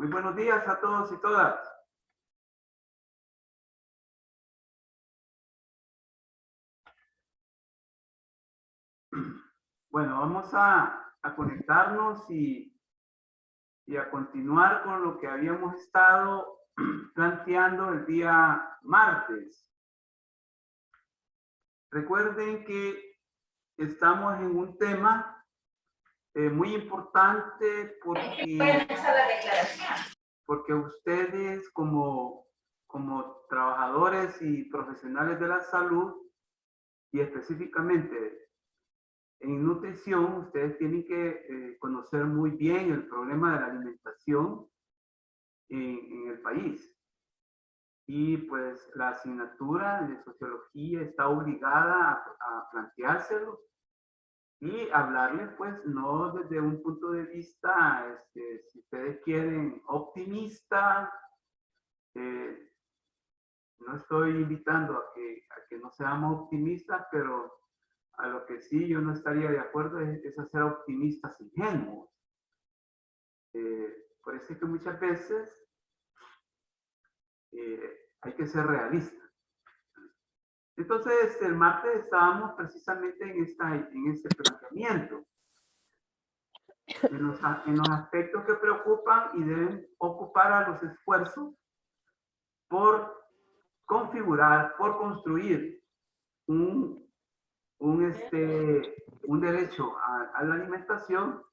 Muy buenos días a todos y todas. Bueno, vamos a conectarnos y a continuar con lo que habíamos estado planteando el día martes. Recuerden que estamos en un tema muy importante porque ustedes como trabajadores y profesionales de la salud, y específicamente en nutrición, ustedes tienen que conocer muy bien el problema de la alimentación en el país. Y pues la asignatura de sociología está obligada a planteárselo y hablarles, pues, no desde un punto de vista, si ustedes quieren, optimista. No estoy invitando a que no seamos optimistas, pero a lo que sí yo no estaría de acuerdo es hacer optimistas ingenuos. Por eso es que muchas veces hay que ser realistas. Entonces, el martes estábamos precisamente en este planteamiento, en los aspectos que preocupan y deben ocupar a los esfuerzos por configurar, por construir un derecho a la alimentación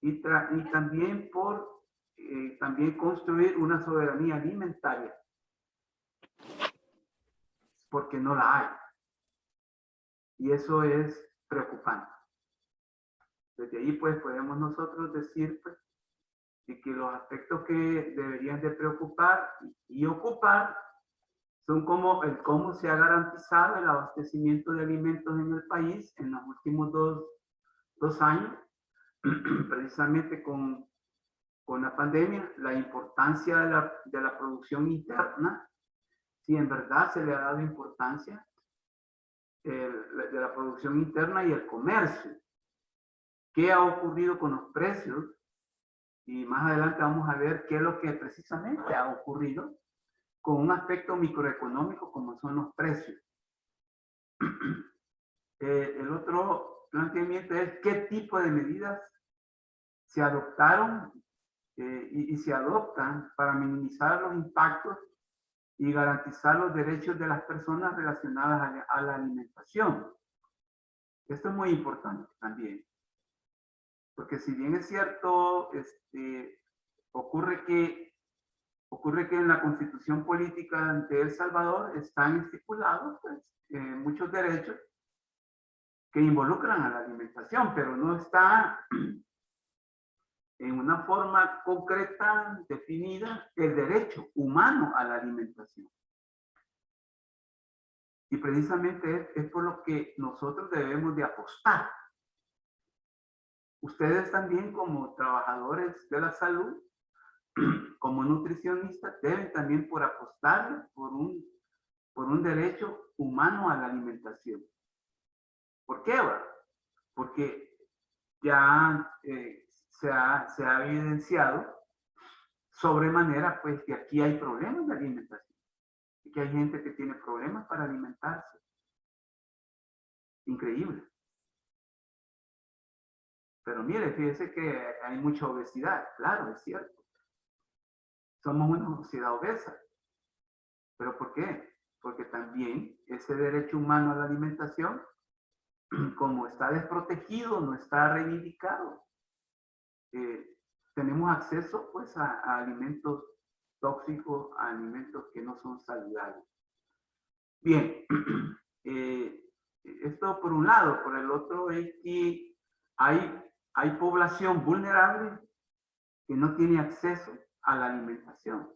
y también por también construir una soberanía alimentaria, porque no la hay. Y eso es preocupante. Desde ahí, pues, podemos nosotros decir, pues, de que los aspectos que deberían de preocupar y ocupar son como el cómo se ha garantizado el abastecimiento de alimentos en el país en los últimos dos años, precisamente con la pandemia, la importancia de la producción interna, si en verdad se le ha dado importancia de la producción interna y el comercio. ¿Qué ha ocurrido con los precios? Y más adelante vamos a ver qué es lo que precisamente ha ocurrido con un aspecto microeconómico como son los precios. El otro planteamiento es qué tipo de medidas se adoptaron y se adoptan para minimizar los impactos y garantizar los derechos de las personas relacionadas a la alimentación. Esto es muy importante también, porque si bien es cierto, ocurre que en la Constitución Política de El Salvador están estipulados, pues, muchos derechos que involucran a la alimentación, pero no está en una forma concreta, definida, el derecho humano a la alimentación. Y precisamente es por lo que nosotros debemos de apostar. Ustedes también, como trabajadores de la salud, como nutricionistas, deben también por apostar por un derecho humano a la alimentación. ¿Por qué? Porque ya se ha evidenciado sobremanera, pues, que aquí hay problemas de alimentación y que hay gente que tiene problemas para alimentarse. Increíble. Pero mire, fíjese que hay mucha obesidad. Claro, es cierto. Somos una sociedad obesa. ¿Pero por qué? Porque también ese derecho humano a la alimentación, como está desprotegido, no está reivindicado, tenemos acceso, pues, a alimentos tóxicos, a alimentos que no son saludables. Bien, esto por un lado. Por el otro es que hay población vulnerable que no tiene acceso a la alimentación.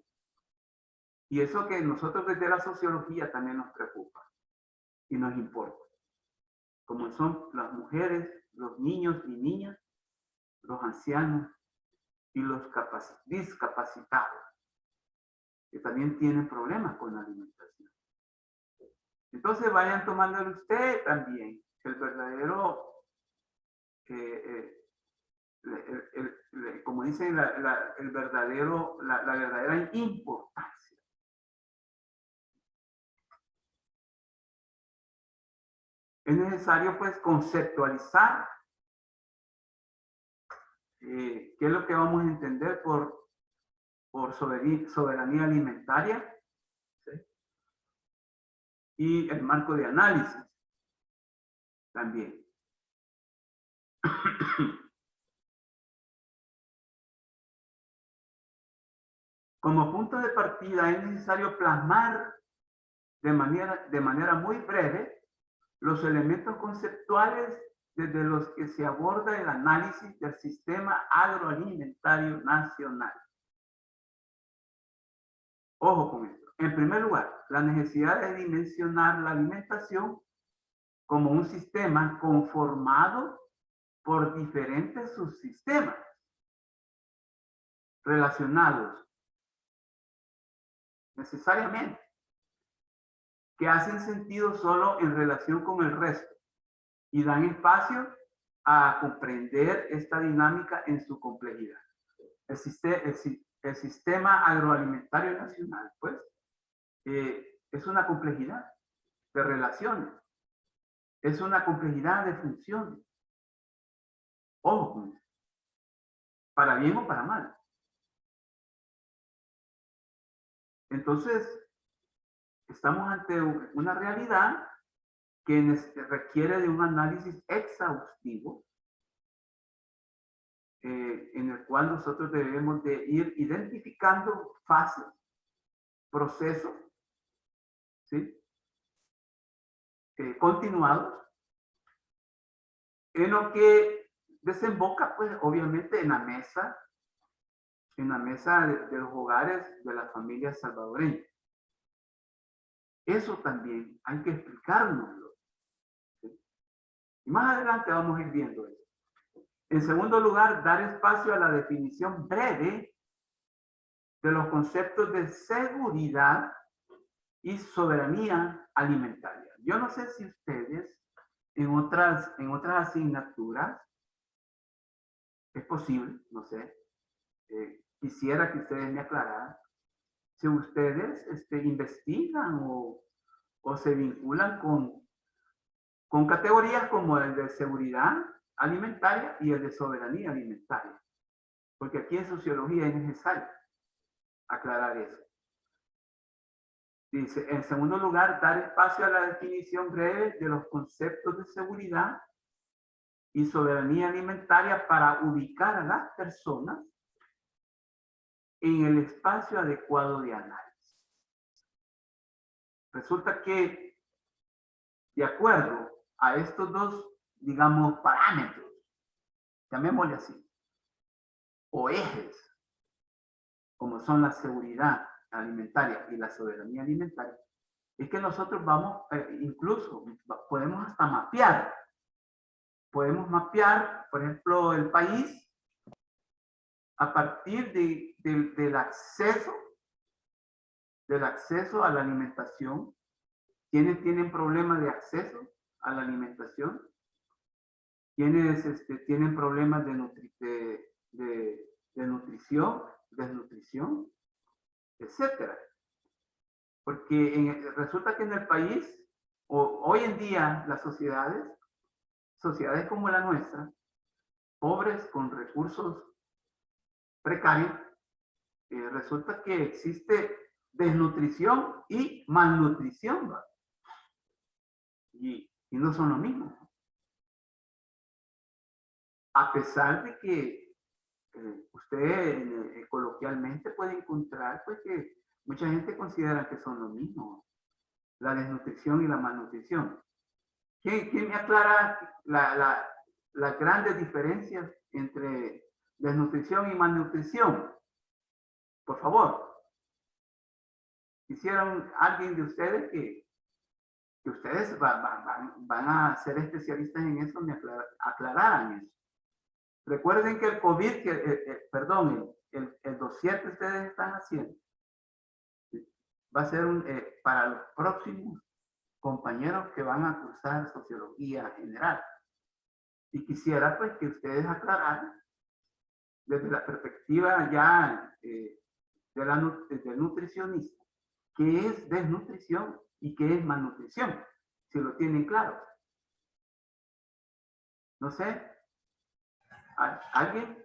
Y eso que nosotros desde la sociología también nos preocupa y nos importa. Como son las mujeres, los niños y niñas, los ancianos y los discapacitados, que también tienen problemas con la alimentación. Entonces vayan tomándole usted también el verdadero, como dicen, la verdadera importancia. Es necesario, pues, conceptualizar qué es lo que vamos a entender por soberanía alimentaria, ¿sí? Y el marco de análisis también. Como punto de partida es necesario plasmar de manera muy breve los elementos conceptuales desde los que se aborda el análisis del sistema agroalimentario nacional. Ojo con esto. En primer lugar, la necesidad de dimensionar la alimentación como un sistema conformado por diferentes subsistemas relacionados necesariamente, que hacen sentido solo en relación con el resto y dan espacio a comprender esta dinámica en su complejidad. El sistema agroalimentario nacional, pues, es una complejidad de relaciones, es una complejidad de funciones. Ojo, para bien o para mal. Entonces, estamos ante una realidad que requiere de un análisis exhaustivo en el cual nosotros debemos de ir identificando fases, procesos, ¿sí? Continuados, en lo que desemboca, pues, obviamente en la mesa de los hogares de las familias salvadoreñas. Eso también hay que explicárnoslo, ¿sí? Y más adelante vamos a ir viendo eso. En segundo lugar, dar espacio a la definición breve de los conceptos de seguridad y soberanía alimentaria. Yo no sé si ustedes en otras asignaturas, es posible, no sé, quisiera que ustedes me aclararan, si ustedes investigan o se vinculan con categorías como el de seguridad alimentaria y el de soberanía alimentaria. Porque aquí en sociología es necesario aclarar eso. Dice, en segundo lugar, dar espacio a la definición breve de los conceptos de seguridad y soberanía alimentaria para ubicar a las personas en el espacio adecuado de análisis. Resulta que, de acuerdo a estos dos, digamos, parámetros, llamémosle así, o ejes, como son la seguridad alimentaria y la soberanía alimentaria, es que nosotros vamos, incluso podemos hasta mapear. Podemos mapear, por ejemplo, el país a partir del acceso a la alimentación. ¿Quiénes tienen problemas de acceso a la alimentación? ¿Quiénes tienen problemas de nutrición, desnutrición, etcétera? Porque resulta que en el país, hoy en día, las sociedades como la nuestra, pobres con recursos precarios, resulta que existe desnutrición y malnutrición, ¿va? Y no son lo mismo. A pesar de que usted coloquialmente puede encontrar, pues, que mucha gente considera que son lo mismo, la desnutrición y la malnutrición. ¿Quién me aclara las grandes diferencias entre desnutrición y malnutrición? Por favor. Quisieron alguien de ustedes que ustedes van a ser especialistas en eso, me aclararan eso. Recuerden que el COVID, el dossier que ustedes están haciendo, va a ser para los próximos compañeros que van a cursar sociología general. Y quisiera, pues, que ustedes aclararan desde la perspectiva ya del nutricionista, qué es desnutrición y qué es malnutrición, si lo tienen claro. No sé, ¿alguien?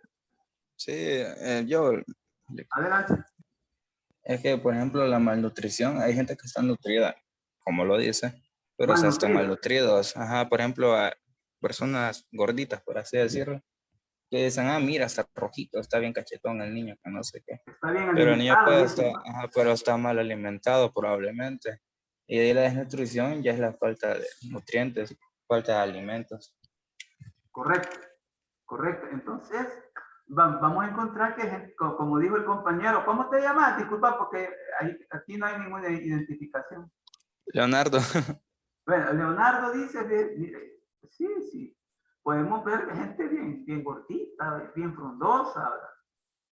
Sí, yo, Adelante. es que, por ejemplo, la malnutrición, hay gente que está nutrida, como lo dice, pero se están Malnutrido. malnutridos. Ajá, por ejemplo, a personas gorditas, por así decirlo, que dicen, ah, mira, está rojito, está bien cachetón el niño, que no sé qué. Está bien Pero el niño alimentado, puede dicen. estar, ajá, pero está mal alimentado probablemente. Y de ahí la desnutrición ya es la falta de nutrientes, falta de alimentos. Correcto, correcto. Entonces, vamos a encontrar que, como dijo el compañero, ¿cómo te llamas? Disculpa, porque aquí no hay ninguna identificación. Leonardo, Bueno, Leonardo dice, mire, sí, sí, podemos ver gente bien gordita, bien frondosa, ¿verdad?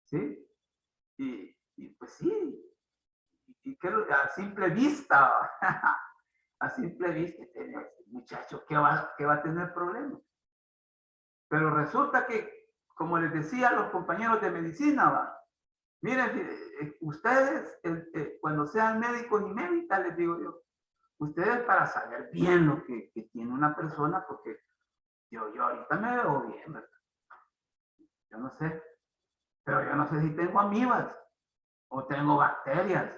¿Sí? Y pues sí, y que a simple vista, a simple vista, muchacho, ¿qué va a tener problemas? Pero resulta que, como les decía a los compañeros de medicina, ¿va? Miren, ustedes, cuando sean médicos y médicas, les digo yo, ustedes para saber bien lo que tiene una persona, porque yo ahorita me veo bien, ¿verdad? Yo no sé, pero yo no sé si tengo amibas o tengo bacterias,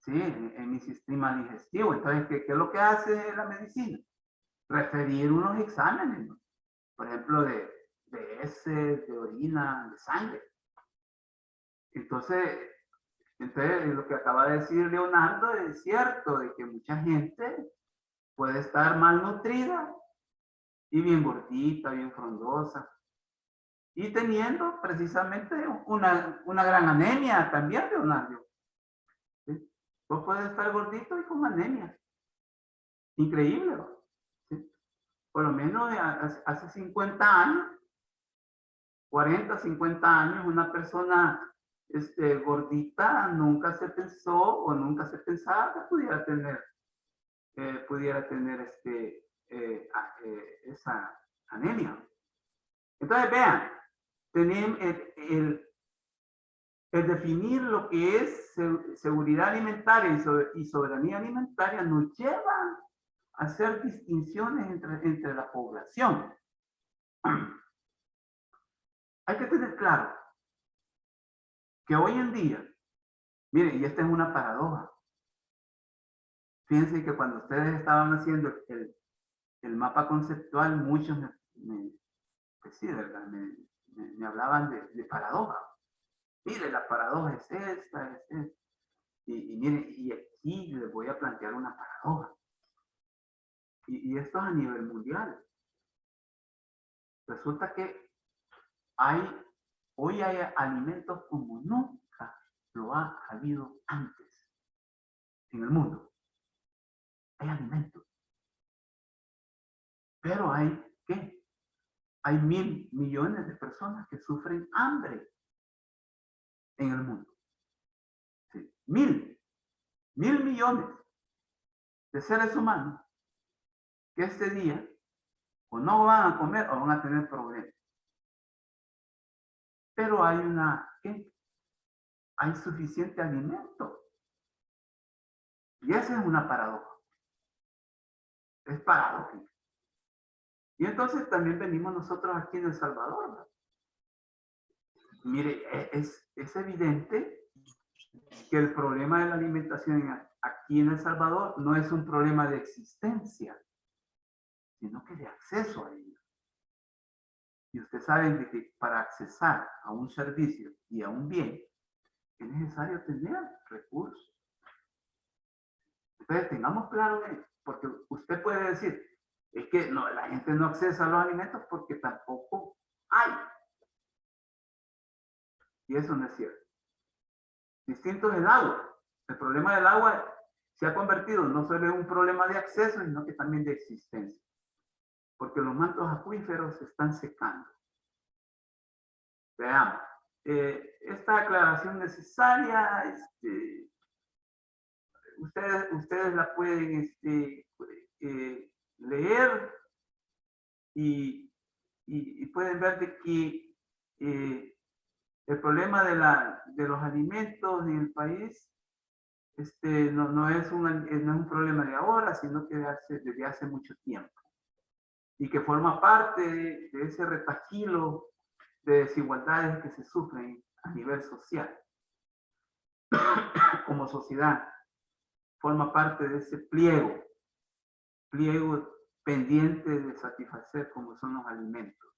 ¿sí? En mi sistema digestivo. Entonces, ¿qué es lo que hace la medicina? Referir unos exámenes, ¿no? Por ejemplo, de heces, de orina, de sangre. Entonces, lo que acaba de decir Leonardo es cierto, de que mucha gente puede estar malnutrida y bien gordita, bien frondosa, y teniendo precisamente una gran anemia también, Leonardo. ¿Sí? Vos puedes estar gordito y con anemia. Increíble, ¿no? ¿Sí? Por lo menos hace 50 años, 40, 50 años, una persona gordita nunca se pensó o nunca se pensaba que pudiera tener esa anemia. Entonces, vean, tenemos el definir lo que es seguridad alimentaria y soberanía alimentaria nos lleva a hacer distinciones entre la población. Hay que tener claro que hoy en día, miren, y esta es una paradoja. Fíjense que cuando ustedes estaban haciendo el mapa conceptual, muchos pues sí, ¿verdad? Me hablaban de paradoja. Mire, la paradoja es esta, es esta. Y mire, y aquí les voy a plantear una paradoja. Y esto es a nivel mundial. Resulta que hoy hay alimentos como nunca lo ha habido antes en el mundo. Hay alimentos. Pero ¿qué? Hay 1.000 millones de personas que sufren hambre en el mundo. ¿Sí? 1.000 millones de seres humanos que este día o no van a comer o van a tener problemas. Pero ¿qué? Hay suficiente alimento. Y esa es una paradoja. Es paradójico. Y entonces también venimos nosotros aquí en El Salvador, ¿no? Mire, es evidente que el problema de la alimentación aquí en El Salvador no es un problema de existencia, sino que de acceso a ello. Y ustedes saben de que para accesar a un servicio y a un bien es necesario tener recursos. Entonces tengamos claro eso, porque usted puede decir, es que no, la gente no accesa a los alimentos porque tampoco hay. Y eso no es cierto. Distinto es el agua. El problema del agua se ha convertido no solo en un problema de acceso, sino que también de existencia. Porque los mantos acuíferos se están secando. Veamos. Esta aclaración necesaria, ustedes la pueden leer y pueden ver de que el problema de los alimentos en el país no es un problema de ahora, sino que desde hace mucho tiempo. Y que forma parte de ese retahílo de desigualdades que se sufren a nivel social. Como sociedad, forma parte de ese pliego pendiente de satisfacer como son los alimentos.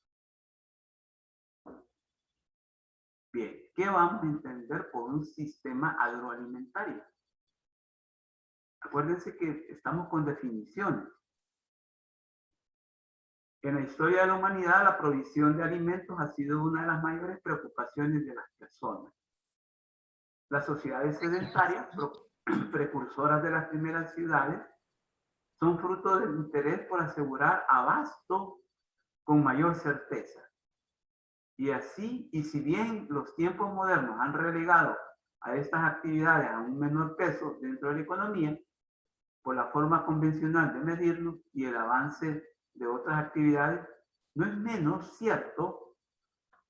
Bien, ¿qué vamos a entender por un sistema agroalimentario? Acuérdense que estamos con definiciones. En la historia de la humanidad, la provisión de alimentos ha sido una de las mayores preocupaciones de las personas. Las sociedades sedentarias, precursoras de las primeras ciudades, son fruto del interés por asegurar abasto con mayor certeza. Y así, y si bien los tiempos modernos han relegado a estas actividades a un menor peso dentro de la economía, por la forma convencional de medirlo y el avance de otras actividades, no es menos cierto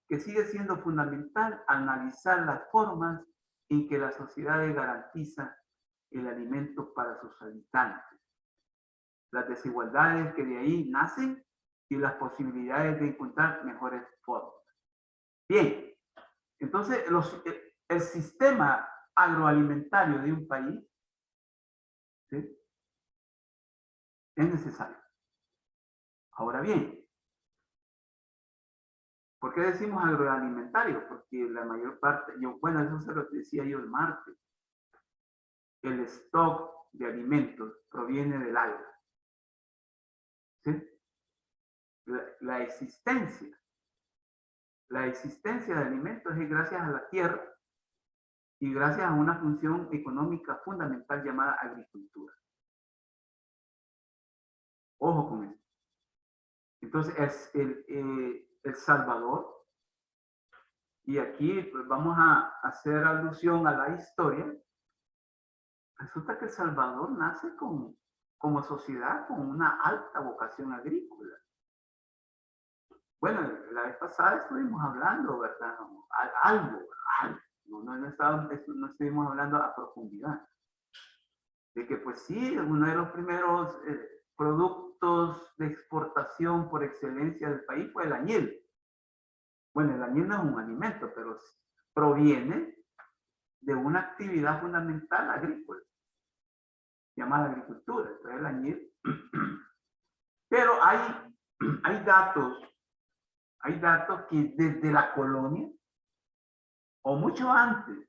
que sigue siendo fundamental analizar las formas en que las sociedades garantizan el alimento para sus habitantes, las desigualdades que de ahí nacen y las posibilidades de encontrar mejores formas. Bien, entonces el sistema agroalimentario de un país, ¿sí?, es necesario. Ahora bien, ¿por qué decimos agroalimentario? Porque la mayor parte, bueno, eso se lo decía yo el martes, el stock de alimentos proviene del agro. ¿Sí? La existencia de alimentos es gracias a la tierra y gracias a una función económica fundamental llamada agricultura. Ojo con eso. Entonces, es El Salvador, y aquí pues, vamos a hacer alusión a la historia. Resulta que El Salvador nace como sociedad con una alta vocación agrícola. Bueno, la vez pasada estuvimos hablando, ¿verdad? Algo. No estuvimos hablando a profundidad. De que pues sí, uno de los primeros productos de exportación por excelencia del país fue el añil. Bueno, el añil no es un alimento, pero proviene de una actividad fundamental agrícola, llamada agricultura. Entonces el añil. Pero hay datos que desde la colonia, o mucho antes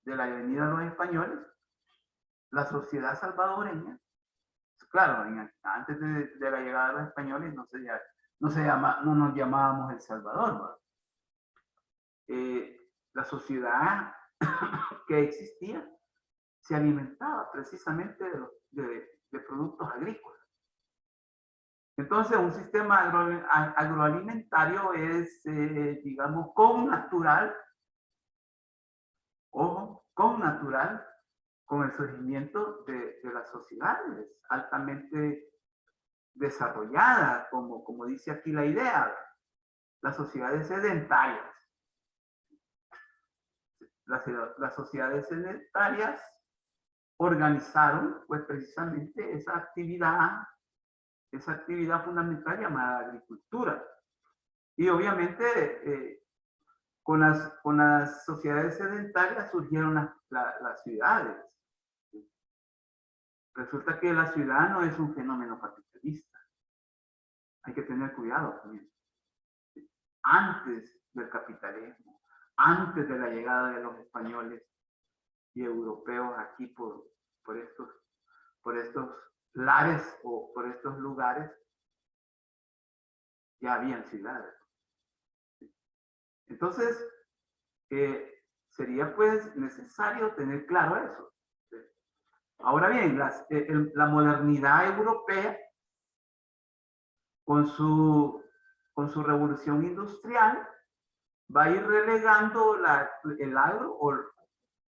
de la venida de los españoles, la sociedad salvadoreña, claro, antes de la llegada de los españoles no nos llamábamos El Salvador, ¿verdad? La sociedad que existía se alimentaba precisamente de productos agrícolas. Entonces, un sistema agroalimentario es, digamos, connatural, con el surgimiento de las sociedades altamente desarrolladas, como dice aquí la idea, las sociedades sedentarias. Las sociedades sedentarias organizaron, pues, precisamente esa actividad fundamental llamada agricultura. Y obviamente con las sociedades sedentarias surgieron las ciudades. Resulta que la ciudad no es un fenómeno capitalista. Hay que tener cuidado con eso. Antes del capitalismo, antes de la llegada de los españoles y europeos aquí por estos lares o por estos lugares, ya habían ciudades. Entonces, sería pues necesario tener claro eso. Ahora bien, la modernidad europea, con su revolución industrial, va a ir relegando el agro o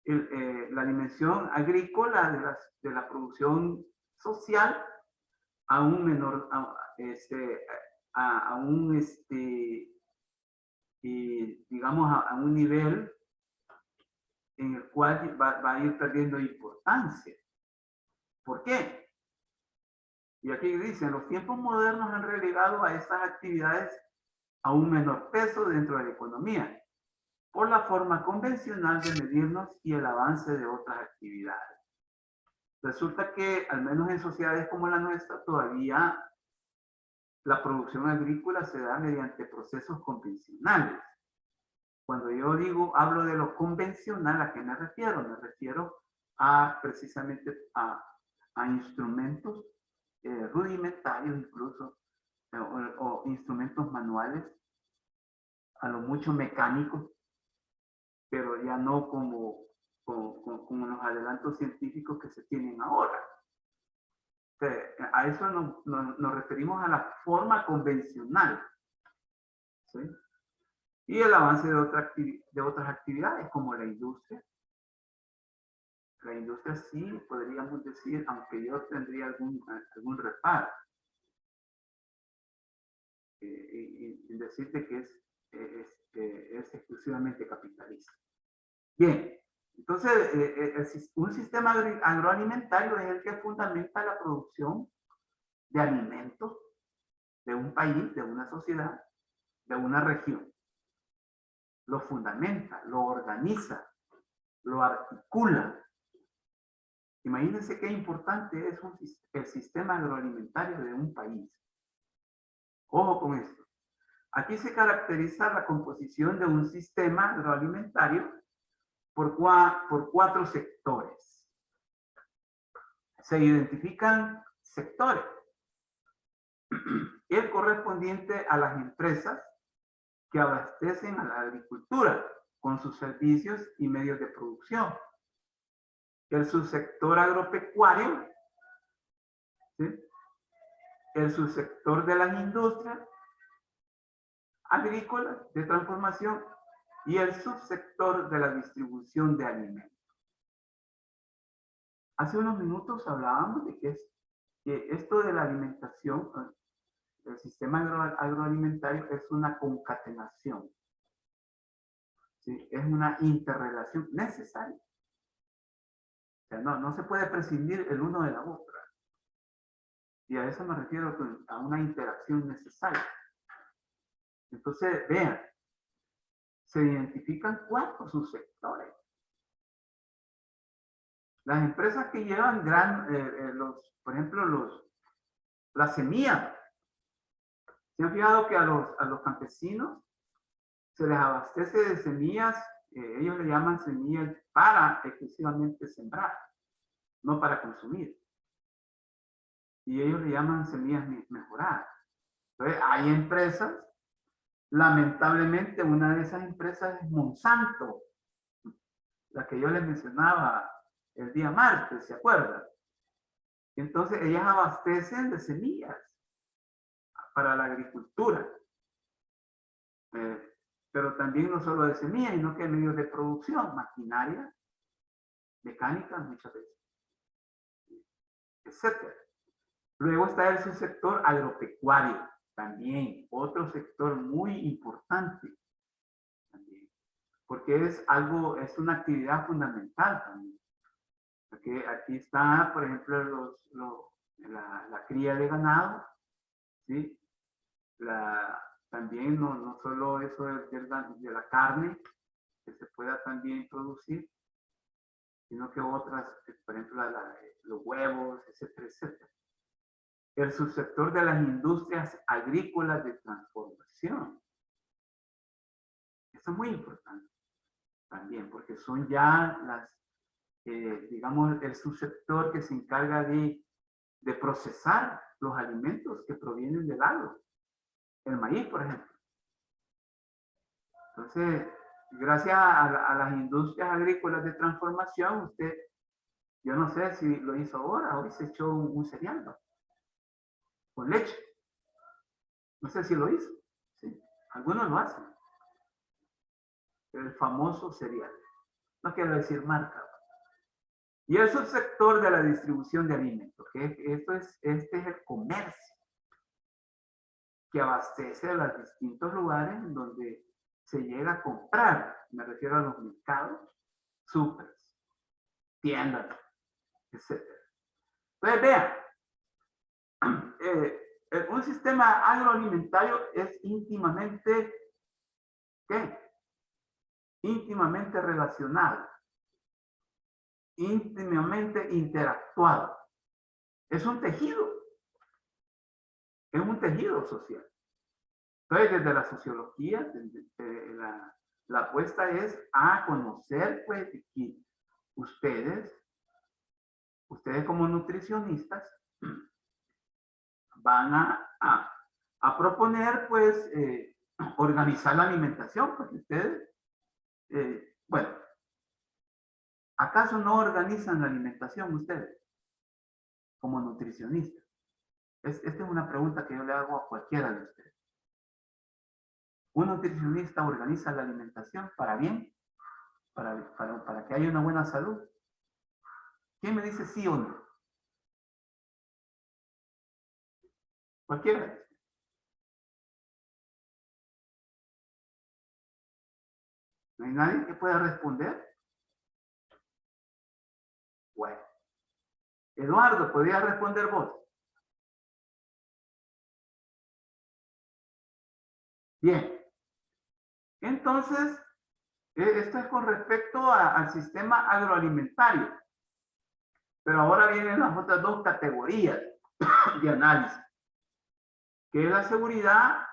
la dimensión agrícola de la producción social a un menor, y digamos, a un nivel en el cual va a ir perdiendo importancia. ¿Por qué? Y aquí dicen, los tiempos modernos han relegado a estas actividades a un menor peso dentro de la economía, por la forma convencional de medirnos y el avance de otras actividades. Resulta que, al menos en sociedades como la nuestra, todavía la producción agrícola se da mediante procesos convencionales. Cuando yo digo, hablo de lo convencional, ¿a qué me refiero? Me refiero a precisamente a instrumentos rudimentarios incluso, o instrumentos manuales, a lo mucho mecánicos, pero ya no como los adelantos científicos que se tienen ahora. A eso nos referimos a la forma convencional, ¿sí? Y el avance de otras actividades como la industria. La industria sí, podríamos decir, aunque yo tendría algún reparo en decirte que es exclusivamente capitalista. Bien, entonces un sistema agroalimentario es el que fundamenta la producción de alimentos de un país, de una sociedad, de una región. Lo fundamenta, lo organiza, lo articula. Imagínense qué importante es el sistema agroalimentario de un país. Ojo con esto. Aquí se caracteriza la composición de un sistema agroalimentario por 4 sectores. Se identifican sectores. El correspondiente a las empresas que abastecen a la agricultura con sus servicios y medios de producción. El subsector agropecuario, ¿sí? El subsector de las industrias agrícolas de transformación y el subsector de la distribución de alimentos. Hace unos minutos hablábamos de que esto de la alimentación, el sistema agroalimentario es una concatenación, ¿sí? Es una interrelación necesaria. O sea, no se puede prescindir el uno de la otra. Y a eso me refiero a una interacción necesaria. Entonces, vean, se identifican 4 subsectores. Las empresas que llevan por ejemplo, las semillas. ¿Se han fijado que a los campesinos se les abastece de semillas? Ellos le llaman semillas para exclusivamente sembrar, no para consumir. Y ellos le llaman semillas mejoradas. Entonces, hay empresas, lamentablemente una de esas empresas es Monsanto, la que yo les mencionaba el día martes, ¿se acuerdan? Entonces, ellas abastecen de semillas para la agricultura. Pero también no solo de semillas, sino que en medios de producción, maquinaria, mecánica, muchas veces, etc. Luego está el subsector agropecuario, también otro sector muy importante, también, porque es una actividad fundamental también. Porque aquí está, por ejemplo, la cría de ganado, ¿sí? También no solo eso de la carne que se pueda también producir, sino que otras, por ejemplo, los huevos, etcétera, etcétera. El subsector de las industrias agrícolas de transformación. Eso es muy importante también, porque son ya digamos, el subsector que se encarga de procesar los alimentos que provienen del agro. El maíz, por ejemplo. Entonces, gracias a las industrias agrícolas de transformación, yo no sé si lo hizo ahora, hoy se echó un cereal, ¿no? Con leche. No sé si lo hizo. ¿Sí? Algunos lo hacen. El famoso cereal. No quiero decir marca. Y el subsector de la distribución de alimentos, que este es el comercio, que abastece a los distintos lugares en donde se llega a comprar, me refiero a los mercados, súper, tiendas, etc. Entonces, vean, un sistema agroalimentario es íntimamente, ¿qué? Íntimamente relacionado, íntimamente interactuado. Es un tejido social. Entonces, desde la sociología, la apuesta es a conocer, pues, que ustedes como nutricionistas van a proponer, pues, organizar la alimentación, porque ustedes, bueno, ¿acaso no organizan la alimentación ustedes como nutricionistas? Esta es una pregunta que yo le hago a cualquiera de ustedes. ¿Un nutricionista organiza la alimentación para bien? Para que haya una buena salud. ¿Quién me dice sí o no? Cualquiera. ¿No hay nadie que pueda responder? Bueno. Eduardo, ¿podrías responder vos? Bien. Entonces, esto es con respecto al sistema agroalimentario. Pero ahora vienen las otras dos categorías de análisis, que es la seguridad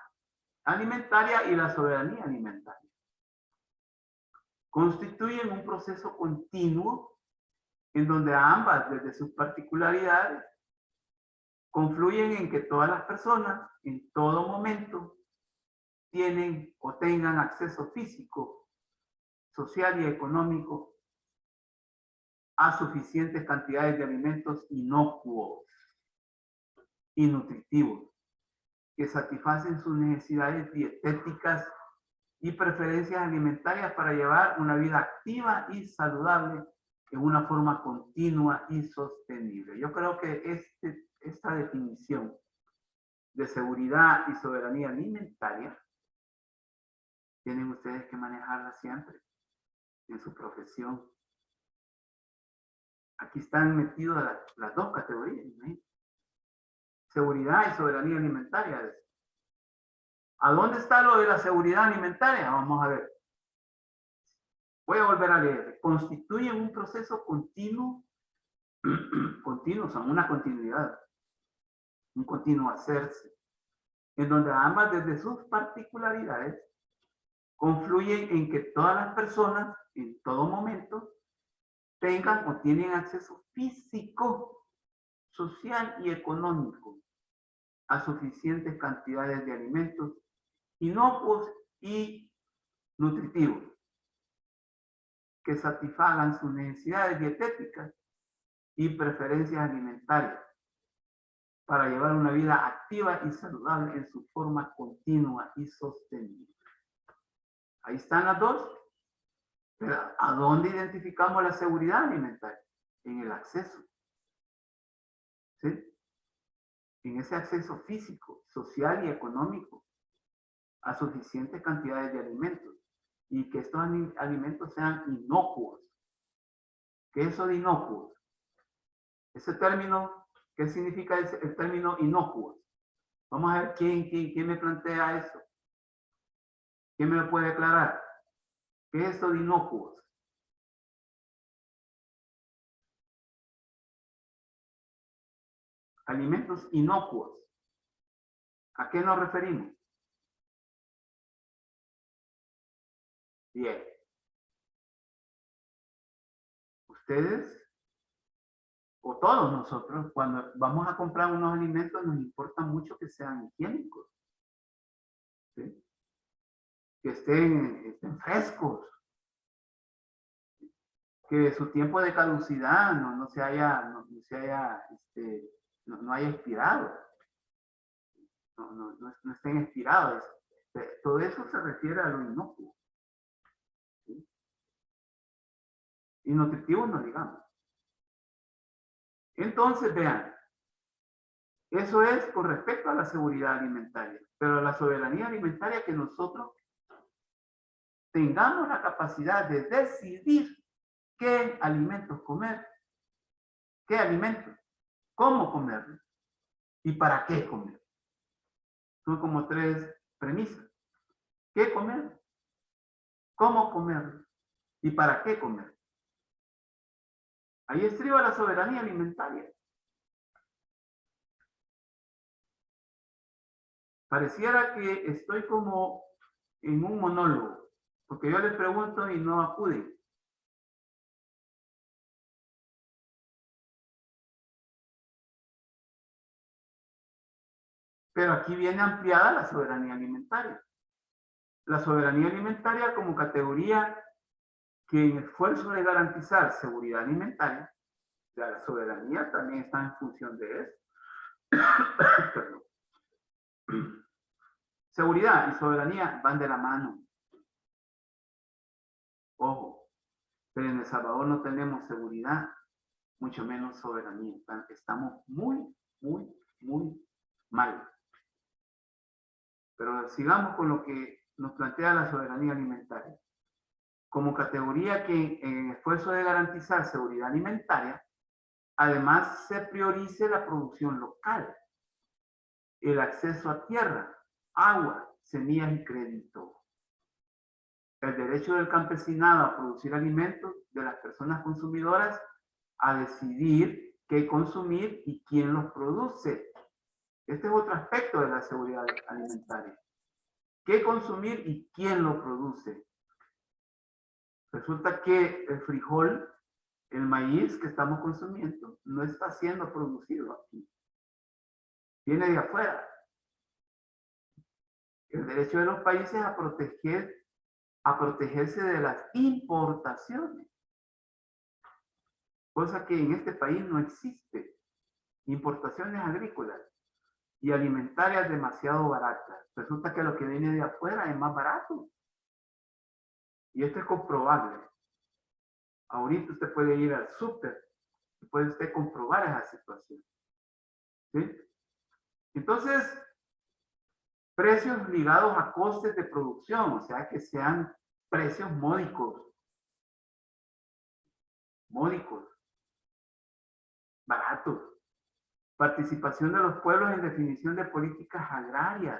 alimentaria y la soberanía alimentaria. Constituyen un proceso continuo en donde ambas, desde sus particularidades, confluyen en que todas las personas, en todo momento, tienen o tengan acceso físico, social y económico a suficientes cantidades de alimentos inocuos y nutritivos que satisfacen sus necesidades dietéticas y preferencias alimentarias para llevar una vida activa y saludable en una forma continua y sostenible. Yo creo que esta definición de seguridad y soberanía alimentaria tienen ustedes que manejarla siempre en su profesión. Aquí están metidas las dos categorías, ¿no? Seguridad y soberanía alimentaria. ¿A dónde está lo de la seguridad alimentaria? Vamos a ver. Voy a volver a leer. Constituyen un proceso continuo, o sea, una continuidad, un continuo hacerse, en donde ambas desde sus particularidades confluyen en que todas las personas en todo momento tengan o tienen acceso físico, social y económico a suficientes cantidades de alimentos inocuos y nutritivos que satisfagan sus necesidades dietéticas y preferencias alimentarias para llevar una vida activa y saludable en su forma continua y sostenible. Ahí están las dos. Pero ¿a dónde identificamos la seguridad alimentaria? En el acceso. ¿Sí? En ese acceso físico, social y económico a suficientes cantidades de alimentos y que estos alimentos sean inocuos. ¿Qué es eso de inocuos? Ese término, ¿qué significa el término inocuos? Vamos a ver quién me plantea eso. ¿Quién me lo puede aclarar? ¿Qué es esto de inocuos? Alimentos inocuos. ¿A qué nos referimos? Bien. Ustedes o todos nosotros, cuando vamos a comprar unos alimentos, nos importa mucho que sean higiénicos, ¿sí? Que estén frescos, que su tiempo de caducidad no haya expirado, no estén expirados. Todo eso se refiere a lo inocuo, ¿sí? Y nutritivo no digamos. Entonces, vean, eso es con respecto a la seguridad alimentaria, pero la soberanía alimentaria que nosotros tengamos la capacidad de decidir qué alimentos comer, qué alimentos, cómo comerlos y para qué comer. Son como 3 premisas. ¿Qué comer? ¿Cómo comer? ¿Y para qué comer? Ahí estriba la soberanía alimentaria. Pareciera que estoy como en un monólogo, porque yo les pregunto y no acuden. Pero aquí viene ampliada la soberanía alimentaria. La soberanía alimentaria como categoría que en esfuerzo de garantizar seguridad alimentaria, ya la soberanía también está en función de eso. Seguridad y soberanía van de la mano. Ojo, pero en El Salvador no tenemos seguridad, mucho menos soberanía. Estamos muy, muy, muy mal. Pero sigamos con lo que nos plantea la soberanía alimentaria. Como categoría que en esfuerzo de garantizar seguridad alimentaria, además se priorice la producción local, el acceso a tierra, agua, semillas y crédito. El derecho del campesinado a producir alimentos, de las personas consumidoras a decidir qué consumir y quién los produce. Este es otro aspecto de la seguridad alimentaria. ¿Qué consumir y quién lo produce? Resulta que el frijol, el maíz que estamos consumiendo, no está siendo producido aquí. Viene de afuera. El derecho de los países a protegerse de las importaciones. Cosa que en este país no existe. Importaciones agrícolas y alimentarias demasiado baratas. Resulta que lo que viene de afuera es más barato. Y esto es comprobable. Ahorita usted puede ir al súper y puede usted comprobar esa situación. ¿Sí? Entonces, precios ligados a costes de producción, o sea, que sean precios módicos, baratos. Participación de los pueblos en definición de políticas agrarias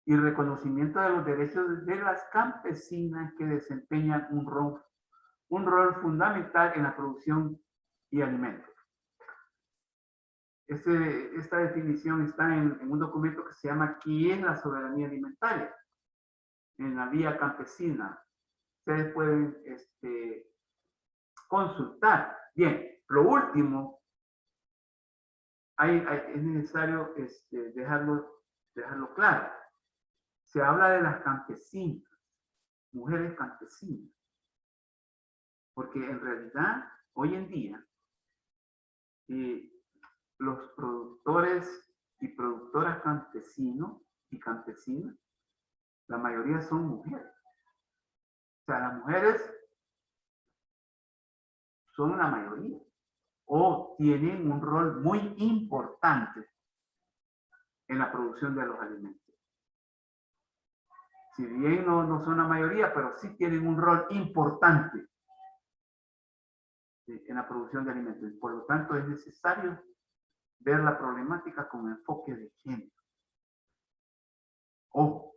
y reconocimiento de los derechos de las campesinas que desempeñan un rol fundamental en la producción y alimentos. Esta definición está en un documento que se llama ¿Qué es la soberanía alimentaria? En la vía campesina. Ustedes pueden consultar. Bien, lo último, es necesario dejarlo claro. Se habla de las campesinas, mujeres campesinas, porque en realidad, hoy en día, los productores y productoras campesinos y campesinas, la mayoría son mujeres. O sea, las mujeres son la mayoría o tienen un rol muy importante en la producción de los alimentos. Si bien no son la mayoría, pero sí tienen un rol importante en la producción de alimentos. Por lo tanto, es necesario ver la problemática con enfoque de género. Ojo,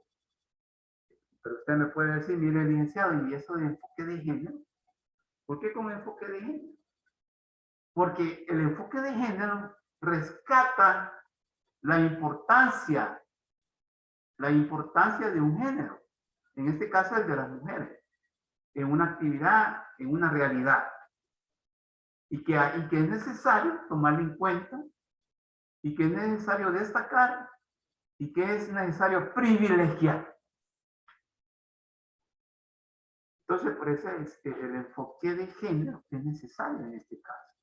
pero usted me puede decir, mire, licenciado, ¿y eso de enfoque de género? ¿Por qué con enfoque de género? Porque el enfoque de género rescata la importancia de un género, en este caso el de las mujeres, en una actividad, en una realidad, y que es necesario tomarlo en cuenta, y que es necesario destacar, y que es necesario privilegiar. Entonces, por eso el enfoque de género es necesario en este caso.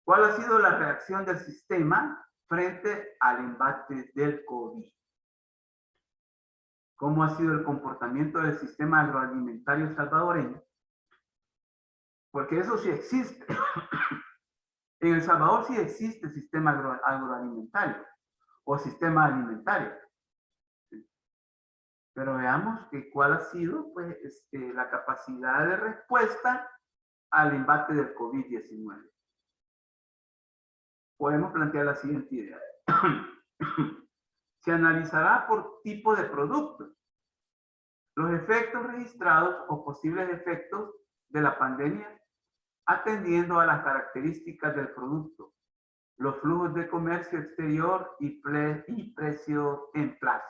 ¿Cuál ha sido la reacción del sistema frente al embate del COVID? ¿Cómo ha sido el comportamiento del sistema agroalimentario salvadoreño? Porque eso sí existe. En El Salvador sí existe sistema agroalimentario o sistema alimentario. Pero veamos cuál ha sido pues, la capacidad de respuesta al embate del COVID-19. Podemos plantear la siguiente idea. Se analizará por tipo de producto los efectos registrados o posibles efectos de la pandemia atendiendo a las características del producto, los flujos de comercio exterior y precio en plazas.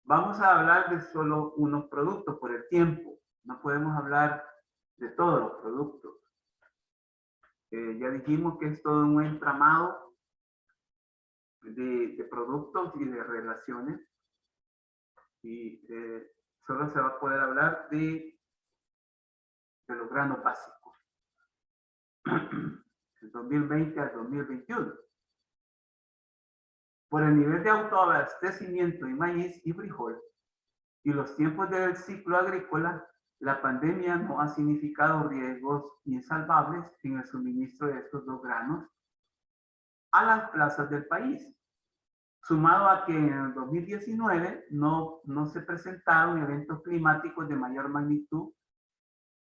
Vamos a hablar de solo unos productos por el tiempo. No podemos hablar de todos los productos. Ya dijimos que es todo un entramado de productos y de relaciones. Y solo se va a poder hablar de los granos básicos. Del 2020 al 2021. Por el nivel de autoabastecimiento de maíz y frijol y los tiempos del ciclo agrícola, la pandemia no ha significado riesgos insalvables en el suministro de estos dos granos a las plazas del país. Sumado a que en el 2019 no se presentaron eventos climáticos de mayor magnitud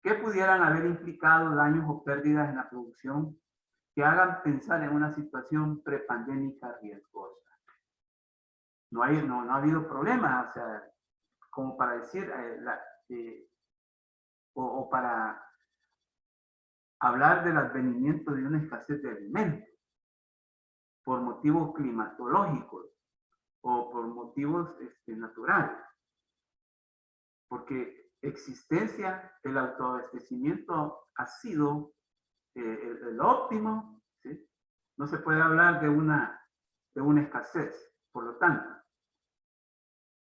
que pudieran haber implicado daños o pérdidas en la producción que hagan pensar en una situación prepandémica riesgosa. No ha habido problema, o sea, como para decir, o para hablar del advenimiento de una escasez de alimentos por motivos climatológicos o por motivos naturales. Porque existencia, el autoabastecimiento ha sido el óptimo, ¿sí? No se puede hablar de una escasez. Por lo tanto,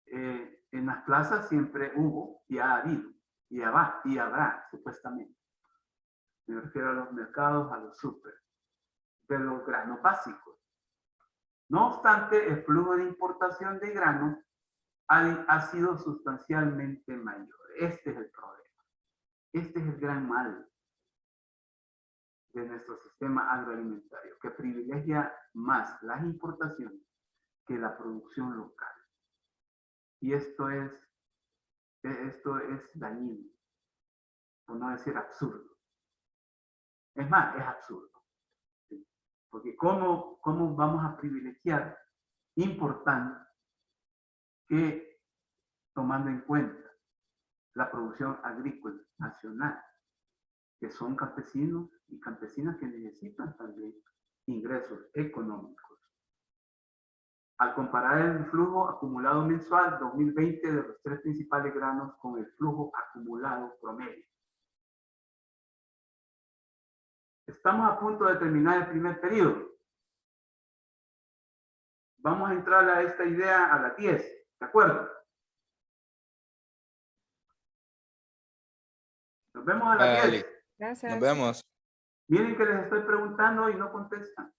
en las plazas siempre hubo y ha habido y habrá supuestamente. Me refiero a los mercados, a los súper, de los granos básicos. No obstante, el flujo de importación de granos ha sido sustancialmente mayor. Este es el problema. Este es el gran mal de nuestro sistema agroalimentario, que privilegia más las importaciones que la producción local. Y esto es dañino, por no decir absurdo. Es más, es absurdo. ¿Sí? Porque ¿cómo vamos a privilegiar importando que tomando en cuenta la producción agrícola nacional, que son campesinos y campesinas que necesitan también ingresos económicos? Al comparar el flujo acumulado mensual 2020 de los tres principales granos con el flujo acumulado promedio. Estamos a punto de terminar el primer periodo. Vamos a entrar a esta idea a las 10, ¿de acuerdo? Nos vemos a las 10. Gracias. Nos vemos. Miren que les estoy preguntando y no contestan.